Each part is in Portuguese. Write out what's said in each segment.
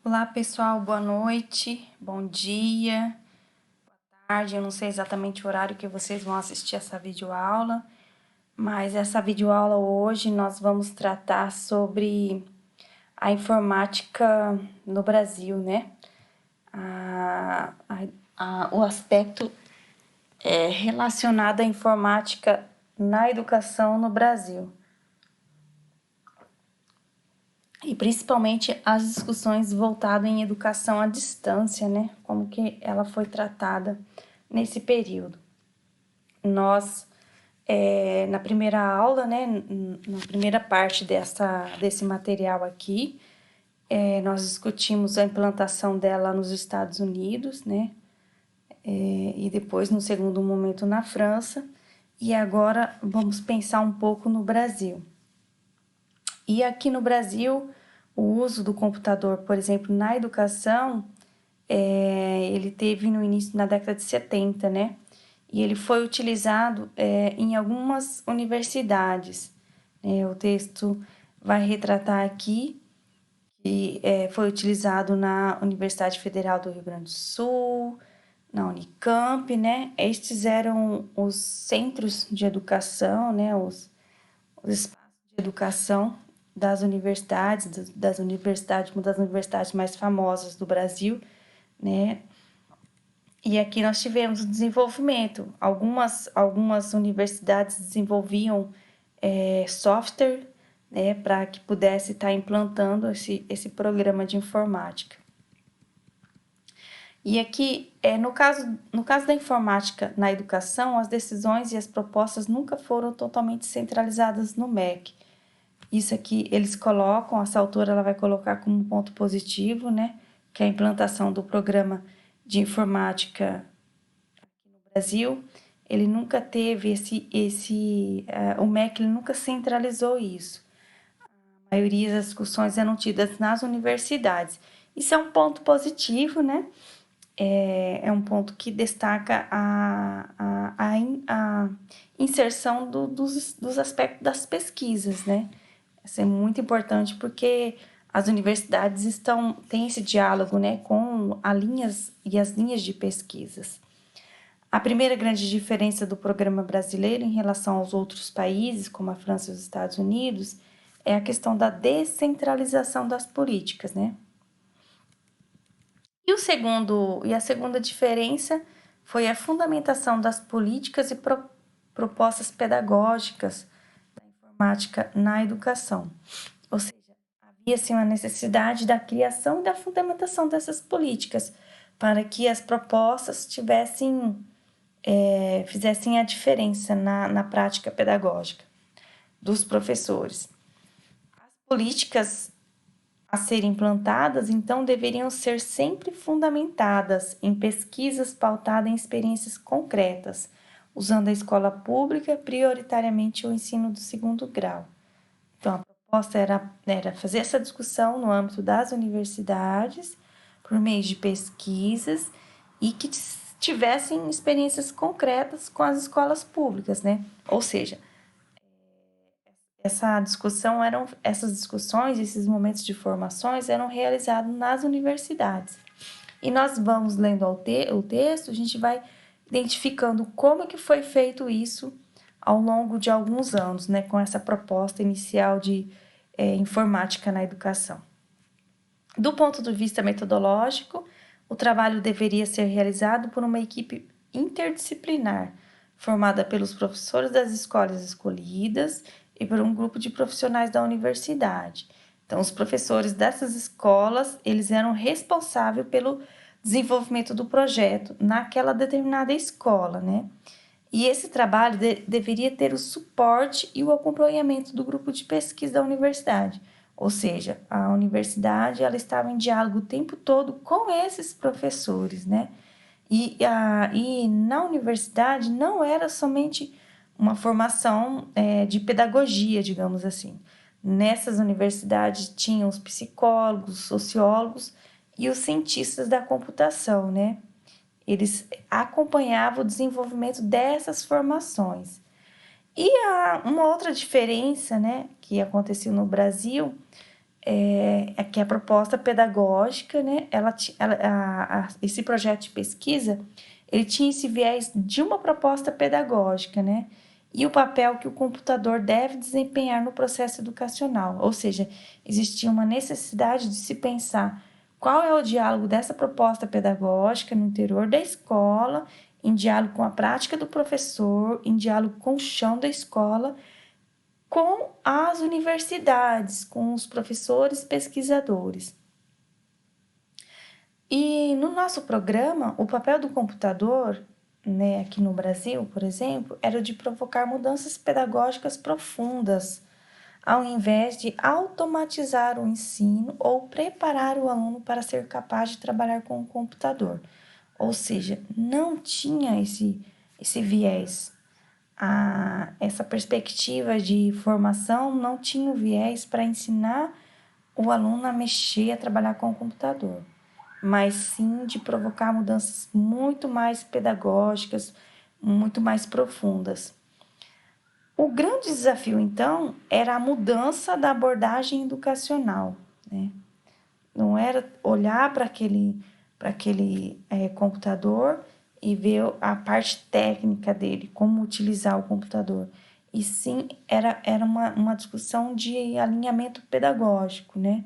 Olá pessoal, boa noite, bom dia, boa tarde. Eu não sei exatamente o horário que vocês vão assistir essa videoaula, mas essa videoaula hoje nós vamos tratar sobre a informática no Brasil, né? O aspecto relacionado à informática na educação no Brasil. E principalmente as discussões voltadas em educação à distância, né? Como que ela foi tratada nesse período. Nós, na primeira aula, né, na primeira parte desse material aqui, nós discutimos a implantação dela nos Estados Unidos, né? E depois, no segundo momento, na França. E agora vamos pensar um pouco no Brasil. E aqui no Brasil, o uso do computador, por exemplo, na educação, ele teve no início, na década de 70, né? E ele foi utilizado em algumas universidades. O texto vai retratar aqui que foi utilizado na Universidade Federal do Rio Grande do Sul, na Unicamp, né? Estes eram os centros de educação, né? Os espaços de educação das universidades, uma das universidades mais famosas do Brasil, né? E aqui nós tivemos o desenvolvimento. Algumas universidades desenvolviam software, né, para que pudesse estar implantando esse programa de informática. E aqui, no caso da informática na educação, as decisões e as propostas nunca foram totalmente centralizadas no MEC. Isso aqui eles colocam, essa autora ela vai colocar como ponto positivo, né, que é a implantação do programa de informática aqui no Brasil. Ele nunca teve o MEC ele nunca centralizou isso. A maioria das discussões eram tidas nas universidades. Isso é um ponto positivo, né? É um ponto que destaca a inserção dos aspectos das pesquisas, né? Isso é muito importante porque as universidades têm esse diálogo, né, com as linhas de pesquisas. A primeira grande diferença do programa brasileiro em relação aos outros países, como a França e os Estados Unidos, é a questão da descentralização das políticas, né? E a segunda diferença foi a fundamentação das políticas e propostas pedagógicas da informática na educação. Ou seja, havia assim, uma necessidade da criação e da fundamentação dessas políticas para que as propostas fizessem a diferença na prática pedagógica dos professores. As políticas a serem implantadas, então, deveriam ser sempre fundamentadas em pesquisas pautadas em experiências concretas, usando a escola pública, prioritariamente o ensino do segundo grau. Então, a proposta era fazer essa discussão no âmbito das universidades, por meio de pesquisas, e que tivessem experiências concretas com as escolas públicas, né? Ou seja, essas discussões, esses momentos de formações eram realizados nas universidades. E nós vamos lendo o texto, a gente vai identificando como que foi feito isso ao longo de alguns anos, né, com essa proposta inicial de informática na educação. Do ponto de vista metodológico, o trabalho deveria ser realizado por uma equipe interdisciplinar, formada pelos professores das escolas escolhidas e por um grupo de profissionais da universidade. Então, os professores dessas escolas, eles eram responsáveis pelo desenvolvimento do projeto naquela determinada escola, né? E esse trabalho deveria ter o suporte e o acompanhamento do grupo de pesquisa da universidade. Ou seja, a universidade ela estava em diálogo o tempo todo com esses professores, né? E na universidade não era somente uma formação de pedagogia, digamos assim. Nessas universidades tinham os psicólogos, os sociólogos e os cientistas da computação, né? Eles acompanhavam o desenvolvimento dessas formações. E uma outra diferença, né, que aconteceu no Brasil é que a proposta pedagógica, né, esse projeto de pesquisa, ele tinha esse viés de uma proposta pedagógica, né, e o papel que o computador deve desempenhar no processo educacional, ou seja, existia uma necessidade de se pensar qual é o diálogo dessa proposta pedagógica no interior da escola, em diálogo com a prática do professor, em diálogo com o chão da escola, com as universidades, com os professores pesquisadores. E no nosso programa, o papel do computador, né, aqui no Brasil, por exemplo, era o de provocar mudanças pedagógicas profundas, ao invés de automatizar o ensino ou preparar o aluno para ser capaz de trabalhar com o computador. Ou seja, não tinha esse viés. Essa perspectiva de formação não tinha o viés para ensinar o aluno a mexer, a trabalhar com o computador, mas sim de provocar mudanças muito mais pedagógicas, muito mais profundas. O grande desafio, então, era a mudança da abordagem educacional, né? Não era olhar para aquele computador e ver a parte técnica dele, como utilizar o computador. E sim, era uma discussão de alinhamento pedagógico, né?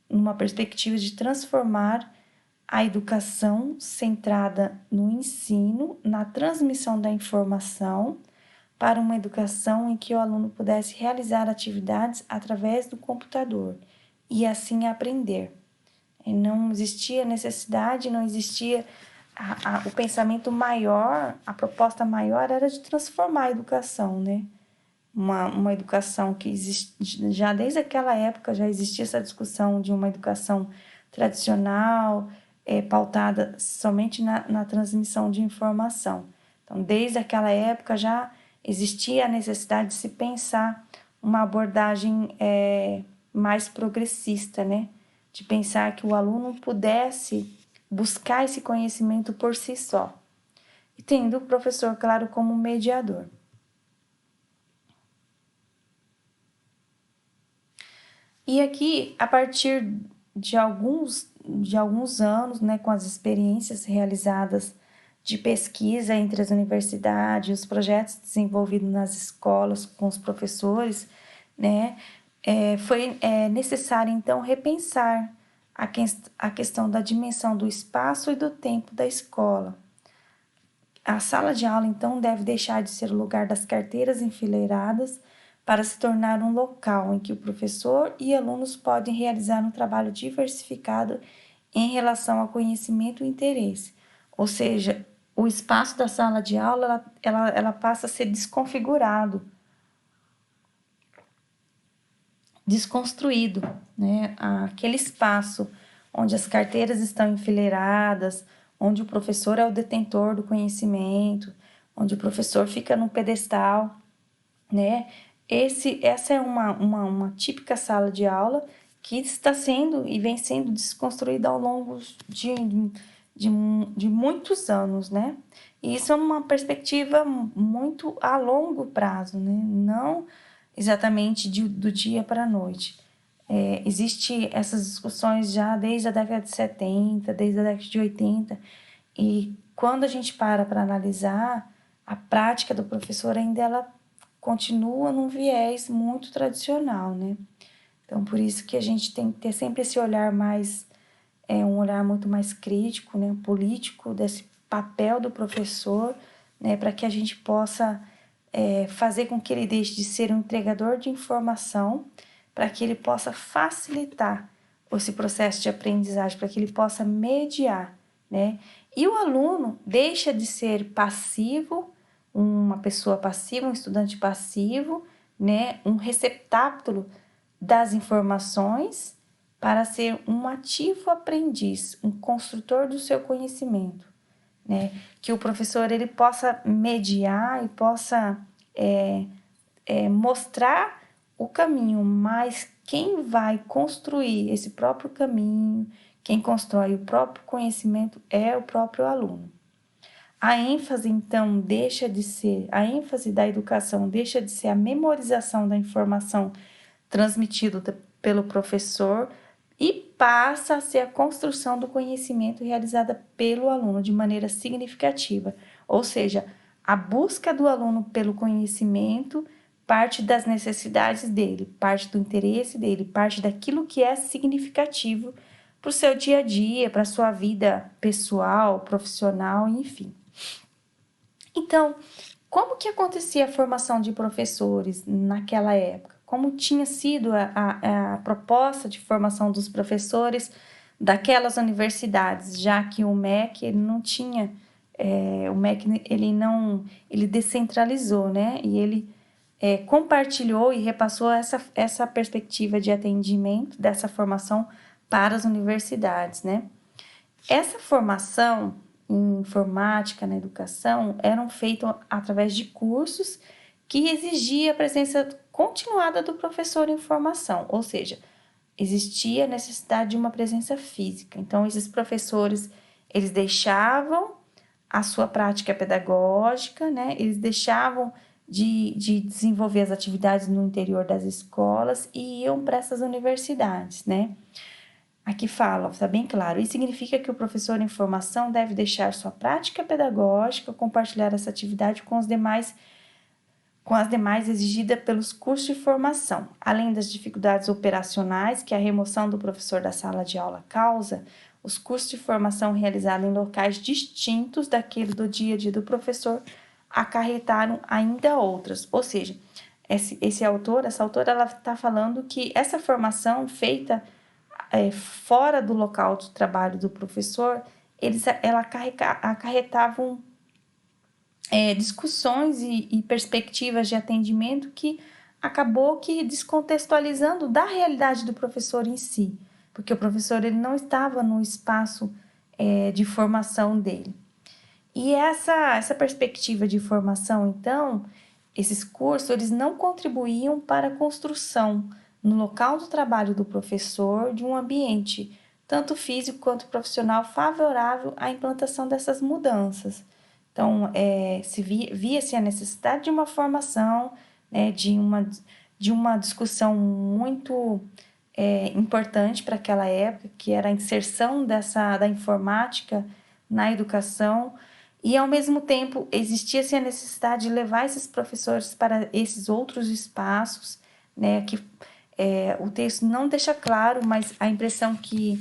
Numa perspectiva de transformar a educação centrada no ensino, na transmissão da informação, para uma educação em que o aluno pudesse realizar atividades através do computador e assim aprender. E não existia necessidade, não existia o pensamento maior, a proposta maior era de transformar a educação, né? Uma educação que existe, já desde aquela época já existia essa discussão de uma educação tradicional, pautada somente na transmissão de informação. Então, desde aquela época já existia a necessidade de se pensar uma abordagem mais progressista, né? De pensar que o aluno pudesse buscar esse conhecimento por si só, e tendo o professor, claro, como mediador. E aqui, a partir de alguns anos, né, com as experiências realizadas de pesquisa entre as universidades, os projetos desenvolvidos nas escolas com os professores, né, foi necessário, então, repensar a questão da dimensão do espaço e do tempo da escola. A sala de aula, então, deve deixar de ser o lugar das carteiras enfileiradas para se tornar um local em que o professor e alunos podem realizar um trabalho diversificado em relação ao conhecimento e interesse. Ou seja, o espaço da sala de aula ela passa a ser desconfigurado, desconstruído, né? Aquele espaço onde as carteiras estão enfileiradas, onde o professor é o detentor do conhecimento, onde o professor fica no pedestal, né? Essa é uma típica sala de aula que está sendo e vem sendo desconstruída ao longo de muitos anos, né? E isso é uma perspectiva muito a longo prazo, né? Não exatamente do dia para a noite. Existe essas discussões já desde a década de 70, desde a década de 80, e quando a gente para analisar, a prática do professor ainda ela continua num viés muito tradicional, né? Então, por isso que a gente tem que ter sempre esse olhar mais, um olhar muito mais crítico, né? Político, desse papel do professor, né? Para que a gente possa fazer com que ele deixe de ser um entregador de informação, para que ele possa facilitar esse processo de aprendizagem, para que ele possa mediar, né? E o aluno deixa de ser passivo, uma pessoa passiva, um estudante passivo, né? Um receptáculo das informações, para ser um ativo aprendiz, um construtor do seu conhecimento, né? Que o professor ele possa mediar e possa mostrar o caminho, mas quem vai construir esse próprio caminho, quem constrói o próprio conhecimento é o próprio aluno. A ênfase, então, a ênfase da educação deixa de ser a memorização da informação transmitida pelo professor e passa a ser a construção do conhecimento realizada pelo aluno de maneira significativa. Ou seja, a busca do aluno pelo conhecimento parte das necessidades dele, parte do interesse dele, parte daquilo que é significativo para o seu dia a dia, para a sua vida pessoal, profissional, enfim. Então, como que acontecia a formação de professores naquela época? Como tinha sido a proposta de formação dos professores daquelas universidades, já que o MEC ele não tinha, o MEC ele descentralizou, né? E ele compartilhou e repassou essa perspectiva de atendimento dessa formação para as universidades, né? Essa formação em informática na educação eram feitos através de cursos que exigia a presença continuada do professor em formação, ou seja, existia a necessidade de uma presença física. Então, esses professores, eles deixavam a sua prática pedagógica, né? Eles deixavam de desenvolver as atividades no interior das escolas e iam para essas universidades, né? Aqui fala, está bem claro, isso significa que o professor em formação deve deixar sua prática pedagógica, compartilhar essa atividade com as demais exigidas pelos cursos de formação. Além das dificuldades operacionais que a remoção do professor da sala de aula causa, os cursos de formação realizados em locais distintos daquele do dia a dia do professor acarretaram ainda outras. Ou seja, essa autora, ela está falando que essa formação feita fora do local de trabalho do professor, ela acarretavam discussões e perspectivas de atendimento que acabou que descontextualizando da realidade do professor em si, porque o professor ele não estava no espaço de formação dele. E essa perspectiva de formação, então, esses cursos, eles não contribuíam para a construção no local do trabalho do professor de um ambiente, tanto físico quanto profissional, favorável à implantação dessas mudanças. Então, via-se a necessidade de uma formação, né, de uma discussão muito importante para aquela época, que era a inserção da informática na educação, e, ao mesmo tempo, existia-se a necessidade de levar esses professores para esses outros espaços, né, que o texto não deixa claro, mas a impressão que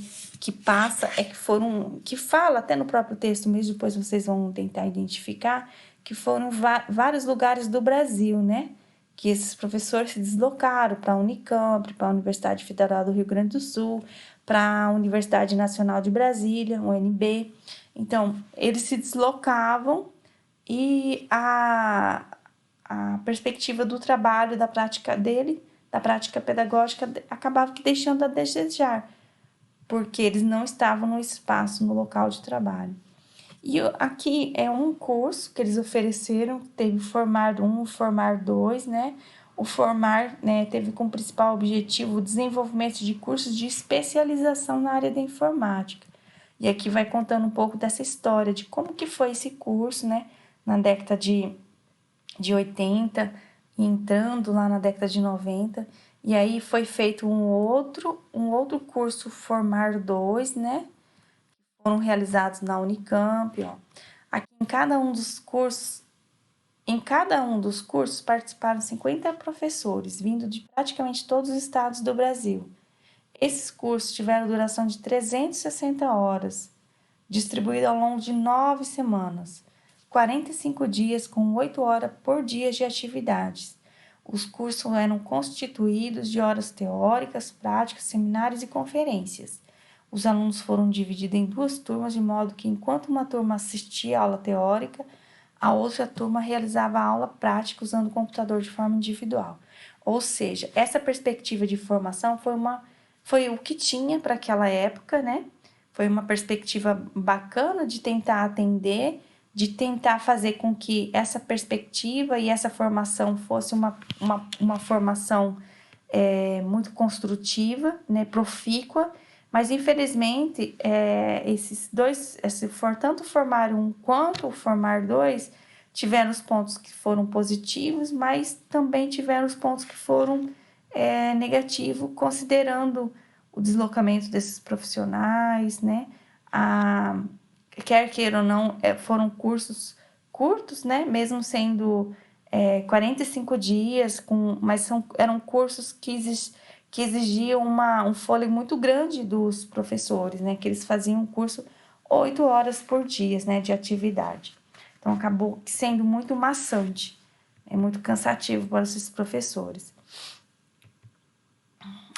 passa é que fala até no próprio texto mesmo, depois vocês vão tentar identificar, que foram vários lugares do Brasil, né, que esses professores se deslocaram para a Unicamp, para a Universidade Federal do Rio Grande do Sul, para a Universidade Nacional de Brasília, UNB. Então, eles se deslocavam e a perspectiva do trabalho, da prática dele, da prática pedagógica, acabava que deixando a desejar, porque eles não estavam no espaço, no local de trabalho. E aqui é um curso que eles ofereceram, teve o Formar 1, o Formar 2, né? O Formar, né, teve como principal objetivo o desenvolvimento de cursos de especialização na área da informática. E aqui vai contando um pouco dessa história, de como que foi esse curso, né, na década de 80, entrando lá na década de 90. E aí foi feito um outro curso Formar 2, né, foram realizados na Unicamp, ó. Aqui em cada um dos cursos participaram 50 professores, vindo de praticamente todos os estados do Brasil. Esses cursos tiveram duração de 360 horas, distribuído ao longo de 9 semanas, 45 dias com 8 horas por dia de atividades. Os cursos eram constituídos de horas teóricas, práticas, seminários e conferências. Os alunos foram divididos em 2 turmas, de modo que, enquanto uma turma assistia a aula teórica, a outra turma realizava a aula prática usando o computador de forma individual. Ou seja, essa perspectiva de formação foi o que tinha para aquela época, né? Foi uma perspectiva bacana de tentar atender, de tentar fazer com que essa perspectiva e essa formação fosse uma formação muito construtiva, né? Profícua. Mas, infelizmente, tanto o Formar 1 quanto o Formar 2 tiveram os pontos que foram positivos, mas também tiveram os pontos que foram negativo, considerando o deslocamento desses profissionais, né? Quer queira ou não, foram cursos curtos, né? Mesmo sendo 45 dias, mas eram cursos que exigiam um fôlego muito grande dos professores, né? Que eles faziam um curso 8 horas por dia, né? De atividade. Então, acabou sendo muito maçante, muito cansativo para esses professores.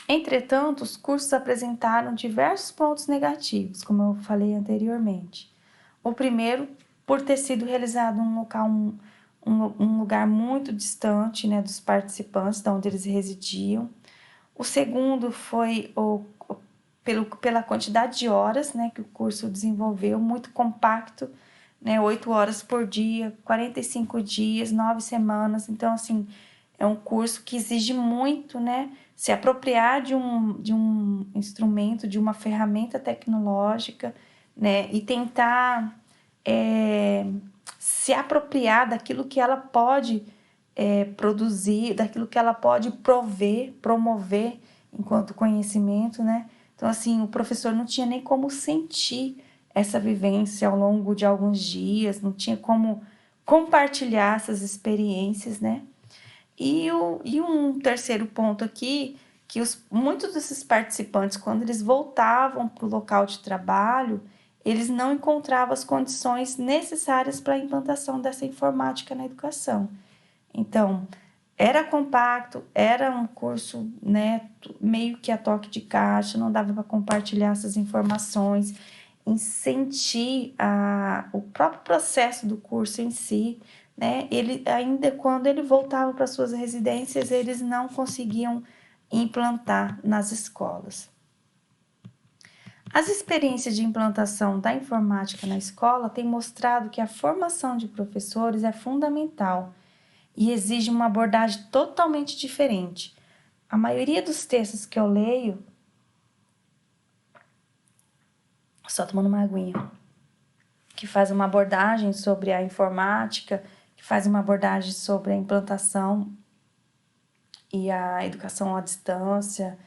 Entretanto, os cursos apresentaram diversos pontos negativos, como eu falei anteriormente. O primeiro, por ter sido realizado em um lugar muito distante, né, dos participantes, de onde eles residiam. O segundo foi pela quantidade de horas, né, que o curso desenvolveu, muito compacto, né, 8 horas por dia, 45 dias, 9 semanas. Então, assim, é um curso que exige muito, né, se apropriar de um instrumento, de uma ferramenta tecnológica, né, e tentar se apropriar daquilo que ela pode produzir, daquilo que ela pode promover enquanto conhecimento, né? Então, assim, o professor não tinha nem como sentir essa vivência ao longo de alguns dias, não tinha como compartilhar essas experiências, né? E um terceiro ponto aqui, que muitos desses participantes, quando eles voltavam para o local de trabalho, eles não encontravam as condições necessárias para a implantação dessa informática na educação. Então, era compacto, era um curso, né, meio que a toque de caixa, não dava para compartilhar essas informações, sentir o próprio processo do curso em si, né? Ainda quando ele voltava para suas residências, eles não conseguiam implantar nas escolas. As experiências de implantação da informática na escola têm mostrado que a formação de professores é fundamental e exige uma abordagem totalmente diferente. A maioria dos textos que eu leio, só tomando uma aguinha, que faz uma abordagem sobre a informática, que faz uma abordagem sobre a implantação e a educação à distância,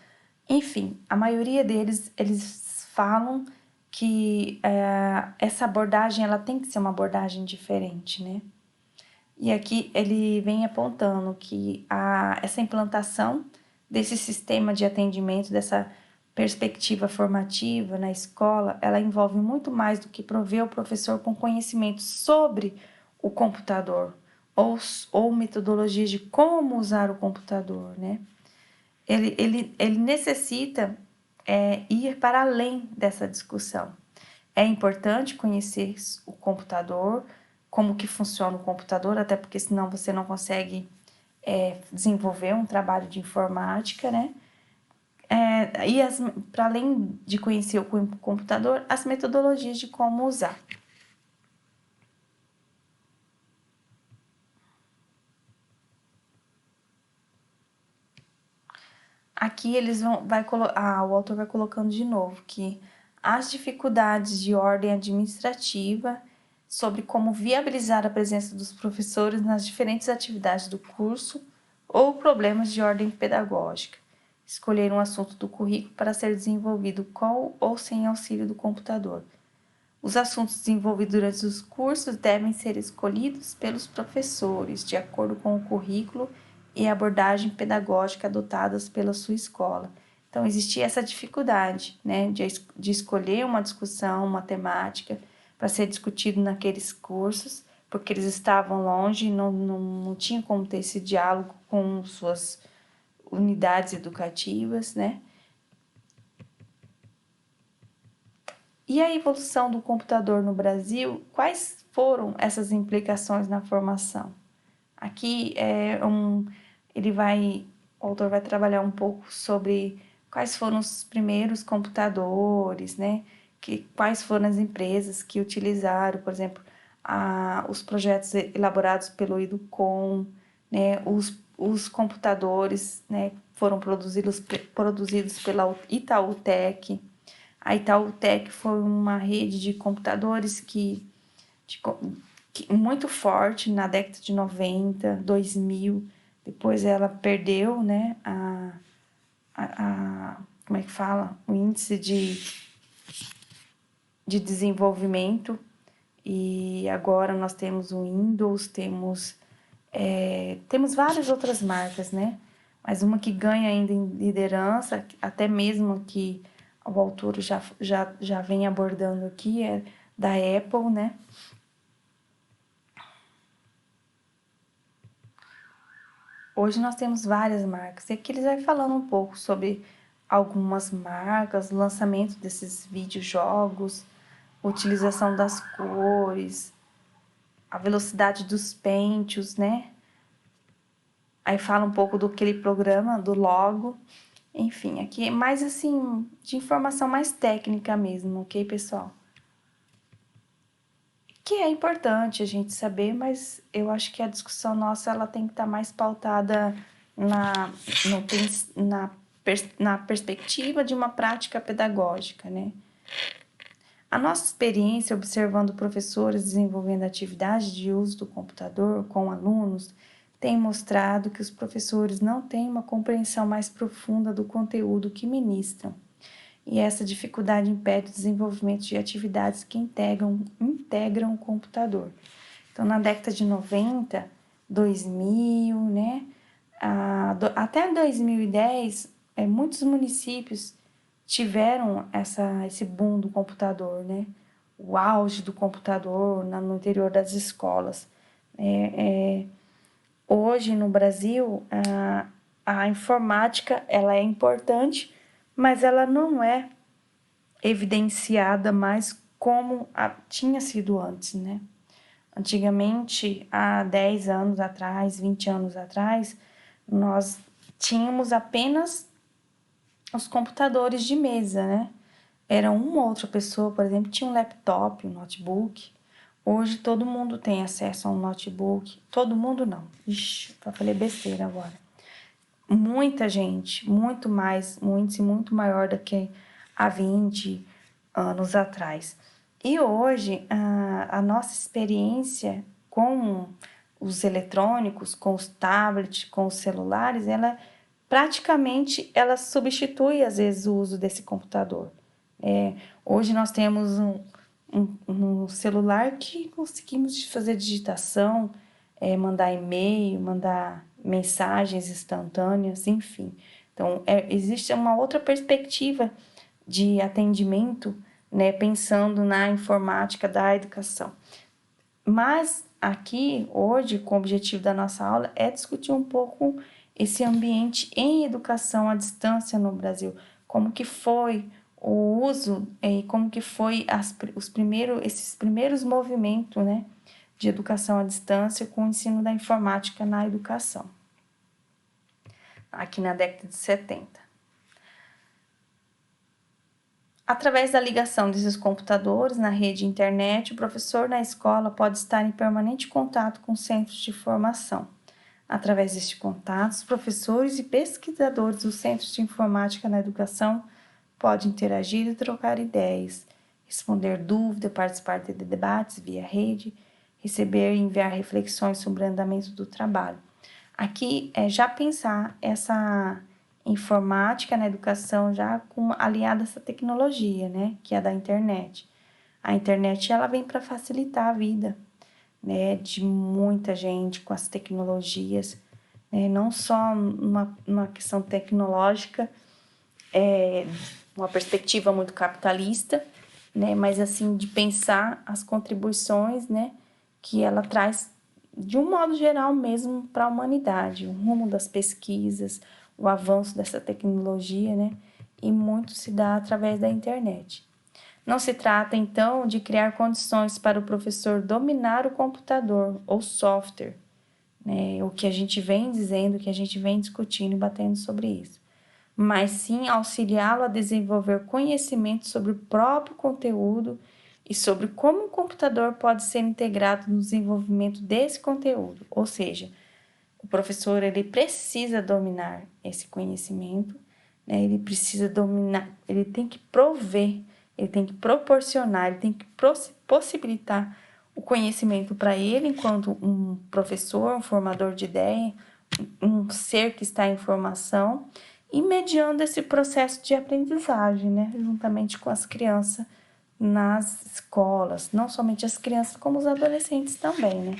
enfim, a maioria deles, eles falam que essa abordagem, ela tem que ser uma abordagem diferente, né? E aqui ele vem apontando que essa implantação desse sistema de atendimento, dessa perspectiva formativa na escola, ela envolve muito mais do que prover o professor com conhecimento sobre o computador ou metodologias de como usar o computador, né? Ele necessita ir para além dessa discussão. É importante conhecer o computador, como que funciona o computador, até porque senão você não consegue desenvolver um trabalho de informática, né? E para além de conhecer o computador, as metodologias de como usar. Aqui o autor vai colocando de novo que as dificuldades de ordem administrativa sobre como viabilizar a presença dos professores nas diferentes atividades do curso ou problemas de ordem pedagógica. Escolher um assunto do currículo para ser desenvolvido com ou sem auxílio do computador. Os assuntos desenvolvidos durante os cursos devem ser escolhidos pelos professores, de acordo com o currículo e a abordagem pedagógica adotadas pela sua escola. Então, existia essa dificuldade, né, de escolher uma discussão, uma temática para ser discutido naqueles cursos, porque eles estavam longe e não tinha como ter esse diálogo com suas unidades educativas, né? E a evolução do computador no Brasil, quais foram essas implicações na formação? Aqui o autor vai trabalhar um pouco sobre quais foram os primeiros computadores, né? Quais foram as empresas que utilizaram, por exemplo, os projetos elaborados pelo Educom, né? Os computadores, né? Foram produzidos pela Itautec. A Itautec foi uma rede de computadores que muito forte na década de 90, 2000, depois ela perdeu, né, como é que fala? O índice de desenvolvimento, e agora nós temos o Windows, temos várias outras marcas, né? Mas uma que ganha ainda em liderança, até mesmo que o autor já vem abordando aqui, é da Apple, né? Hoje nós temos várias marcas, e aqui eles vai falando um pouco sobre algumas marcas, lançamento desses videojogos, utilização das cores, a velocidade dos pentes, né? Aí fala um pouco do aquele programa, do logo. Enfim, aqui é mais assim, de informação mais técnica mesmo, ok, pessoal? Que é importante a gente saber, mas eu acho que a discussão nossa ela tem que estar mais pautada na, na perspectiva de uma prática pedagógica, né? A nossa experiência observando professores desenvolvendo atividades de uso do computador com alunos tem mostrado que os professores não têm uma compreensão mais profunda do conteúdo que ministram. E essa dificuldade impede o desenvolvimento de atividades que integram o computador. Então, na década de 90, 2000, né, até 2010, muitos municípios tiveram esse boom do computador, né? O auge do computador no interior das escolas. Hoje, no Brasil, a informática ela é importante, mas ela não é evidenciada mais como tinha sido antes, né? Antigamente, há 10 anos atrás, 20 anos atrás, nós tínhamos apenas os computadores de mesa, né? Era uma outra pessoa, por exemplo, tinha um laptop, um notebook. Hoje todo mundo tem acesso a um notebook. Todo mundo não. Ixi, eu falei besteira agora. Muita gente, muito mais, um índice muito maior do que há 20 anos atrás. E hoje, a nossa experiência com os eletrônicos, com os tablets, com os celulares, praticamente ela substitui, às vezes, o uso desse computador. Hoje nós temos um celular que conseguimos fazer digitação, mandar e-mail, mandar mensagens instantâneas, enfim. Então, existe uma outra perspectiva de atendimento, né, pensando na informática da educação. Mas aqui, hoje, com o objetivo da nossa aula, é discutir um pouco esse ambiente em educação à distância no Brasil. Como que foi o uso e como que foi esses primeiros movimentos, né, de educação à distância com o ensino da informática na educação, aqui na década de 70. Através da ligação desses computadores na rede internet, o professor na escola pode estar em permanente contato com centros de formação. Através deste contato, os professores e pesquisadores dos centros de informática na educação podem interagir e trocar ideias, responder dúvidas, participar de debates via rede, receber e enviar reflexões sobre o andamento do trabalho. Aqui é já pensar essa informática na educação já aliada a essa tecnologia, né, que é da internet. A internet ela vem para facilitar a vida, né, de muita gente com as tecnologias, né, não só uma questão tecnológica, uma perspectiva muito capitalista, né, mas assim de pensar as contribuições, né, que ela traz de um modo geral mesmo para a humanidade, o rumo das pesquisas, o avanço dessa tecnologia, né, e muito se dá através da internet. Não se trata, então, de criar condições para o professor dominar o computador ou software, né, o que a gente vem dizendo, que a gente vem discutindo e batendo sobre isso, mas sim auxiliá-lo a desenvolver conhecimento sobre o próprio conteúdo e sobre como o computador pode ser integrado no desenvolvimento desse conteúdo. Ou seja, o professor ele precisa dominar esse conhecimento, né? Ele precisa dominar, ele tem que prover, ele tem que proporcionar, ele tem que possibilitar o conhecimento para ele enquanto um professor, um formador de ideia, um um ser que está em formação e mediando esse processo de aprendizagem, né? Juntamente com as crianças nas escolas, não somente as crianças, como os adolescentes também, né?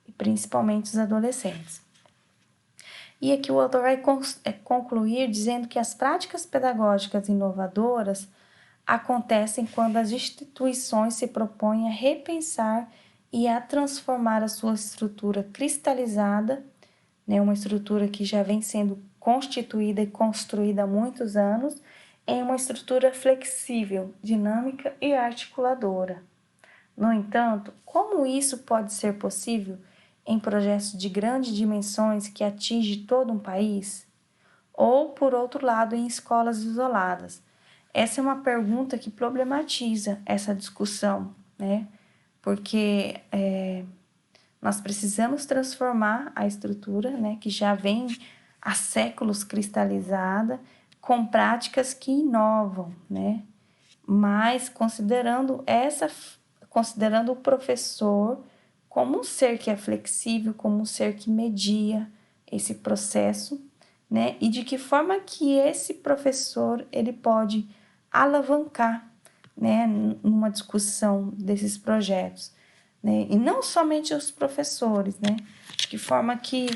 E principalmente os adolescentes. E aqui o autor vai concluir dizendo que as práticas pedagógicas inovadoras acontecem quando as instituições se propõem a repensar e a transformar a sua estrutura cristalizada, né, uma estrutura que já vem sendo constituída e construída há muitos anos, em uma estrutura flexível, dinâmica e articuladora. No entanto, como isso pode ser possível em projetos de grandes dimensões que atingem todo um país? Ou, por outro lado, em escolas isoladas? Essa é uma pergunta que problematiza essa discussão, né? Porque nós precisamos transformar a estrutura, né, que já vem há séculos cristalizada, com práticas que inovam, né? Mas considerando o professor como um ser que é flexível, como um ser que media esse processo, né? E de que forma que esse professor ele pode alavancar, né, numa discussão desses projetos, né? E não somente os professores, né? De que forma que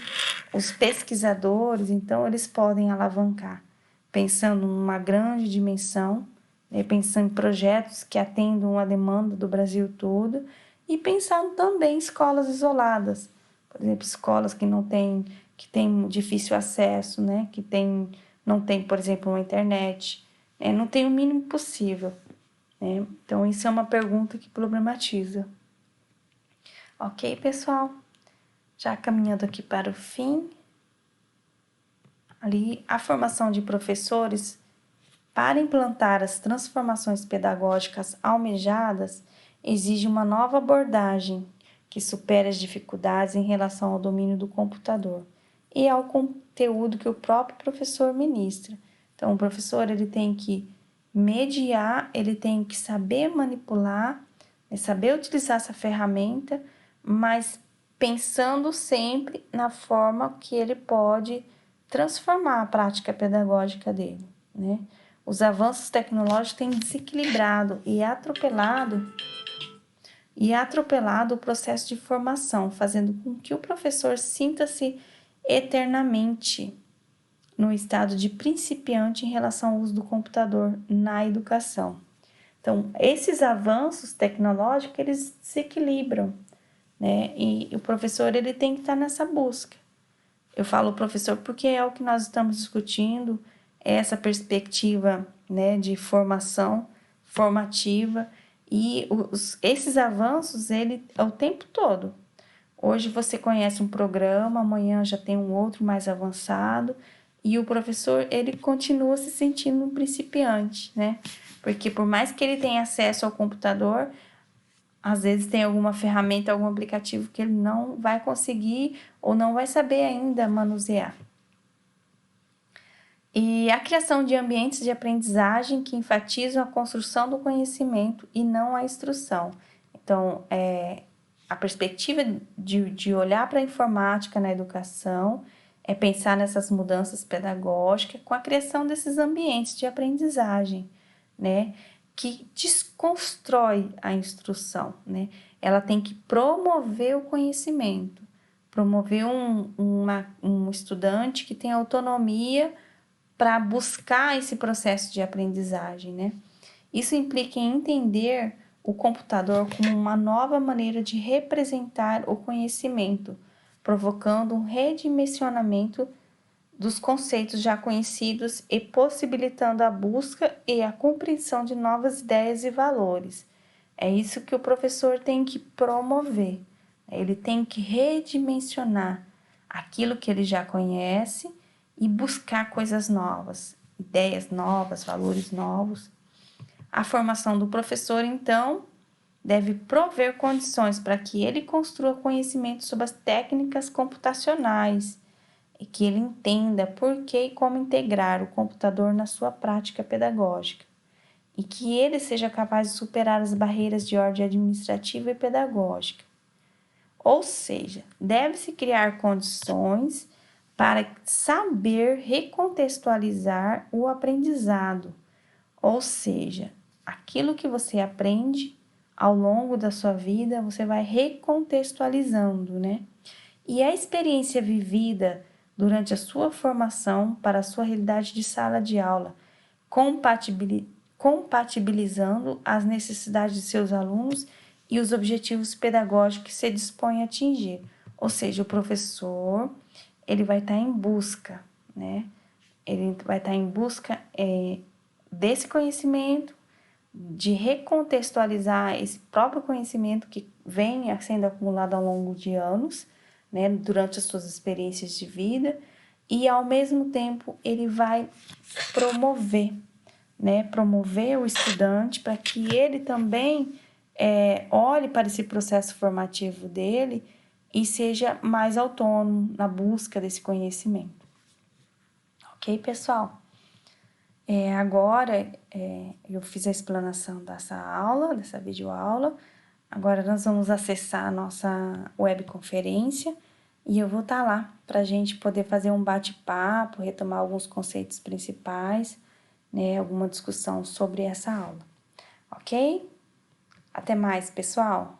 os pesquisadores, então, eles podem alavancar, pensando numa grande dimensão, né? Pensando em projetos que atendam a demanda do Brasil todo e pensando também em escolas isoladas, por exemplo, escolas que têm difícil acesso, né? Não tem, por exemplo, uma internet, né? Não tem o mínimo possível, né? Então, isso é uma pergunta que problematiza. Ok, pessoal? Já caminhando aqui para o fim, ali a formação de professores para implantar as transformações pedagógicas almejadas exige uma nova abordagem que supere as dificuldades em relação ao domínio do computador e ao conteúdo que o próprio professor ministra. Então, o professor ele tem que mediar, ele tem que saber manipular, saber utilizar essa ferramenta, mas pensando sempre na forma que ele pode transformar a prática pedagógica dele, né? Os avanços tecnológicos têm desequilibrado e atropelado o processo de formação, fazendo com que o professor sinta-se eternamente no estado de principiante em relação ao uso do computador na educação. Então, esses avanços tecnológicos, eles desequilibram, né? E o professor, ele tem que estar nessa busca. Eu falo professor porque é o que nós estamos discutindo, essa perspectiva, né, de formativa, e esses avanços, ele é o tempo todo. Hoje você conhece um programa, amanhã já tem um outro mais avançado, e o professor, ele continua se sentindo um principiante, né? Porque por mais que ele tenha acesso ao computador, às vezes tem alguma ferramenta, algum aplicativo que ele não vai conseguir ou não vai saber ainda manusear. E a criação de ambientes de aprendizagem que enfatizam a construção do conhecimento e não a instrução. Então, a perspectiva de olhar para a informática na educação é pensar nessas mudanças pedagógicas com a criação desses ambientes de aprendizagem, né? Que desconstrói a instrução, né? Ela tem que promover o conhecimento, promover um estudante que tem autonomia para buscar esse processo de aprendizagem, né? Isso implica em entender o computador como uma nova maneira de representar o conhecimento, provocando um redimensionamento dos conceitos já conhecidos e possibilitando a busca e a compreensão de novas ideias e valores. É isso que o professor tem que promover. Ele tem que redimensionar aquilo que ele já conhece e buscar coisas novas, ideias novas, valores novos. A formação do professor, então, deve prover condições para que ele construa conhecimento sobre as técnicas computacionais e que ele entenda por que e como integrar o computador na sua prática pedagógica e que ele seja capaz de superar as barreiras de ordem administrativa e pedagógica. Ou seja, deve-se criar condições para saber recontextualizar o aprendizado, ou seja, aquilo que você aprende ao longo da sua vida, você vai recontextualizando, né? E a experiência vivida durante a sua formação para a sua realidade de sala de aula, compatibilizando as necessidades de seus alunos e os objetivos pedagógicos que se dispõe a atingir. Ou seja, o professor, ele vai estar em busca, né? Ele vai estar em busca desse conhecimento, de recontextualizar esse próprio conhecimento que vem sendo acumulado ao longo de anos, né, durante as suas experiências de vida, e ao mesmo tempo ele vai promover, né, promover o estudante para que ele também olhe para esse processo formativo dele e seja mais autônomo na busca desse conhecimento. Ok, pessoal? Agora eu fiz a explanação dessa aula, dessa videoaula. Agora nós vamos acessar a nossa webconferência e eu vou estar lá para a gente poder fazer um bate-papo, retomar alguns conceitos principais, né, alguma discussão sobre essa aula. Ok? Até mais, pessoal!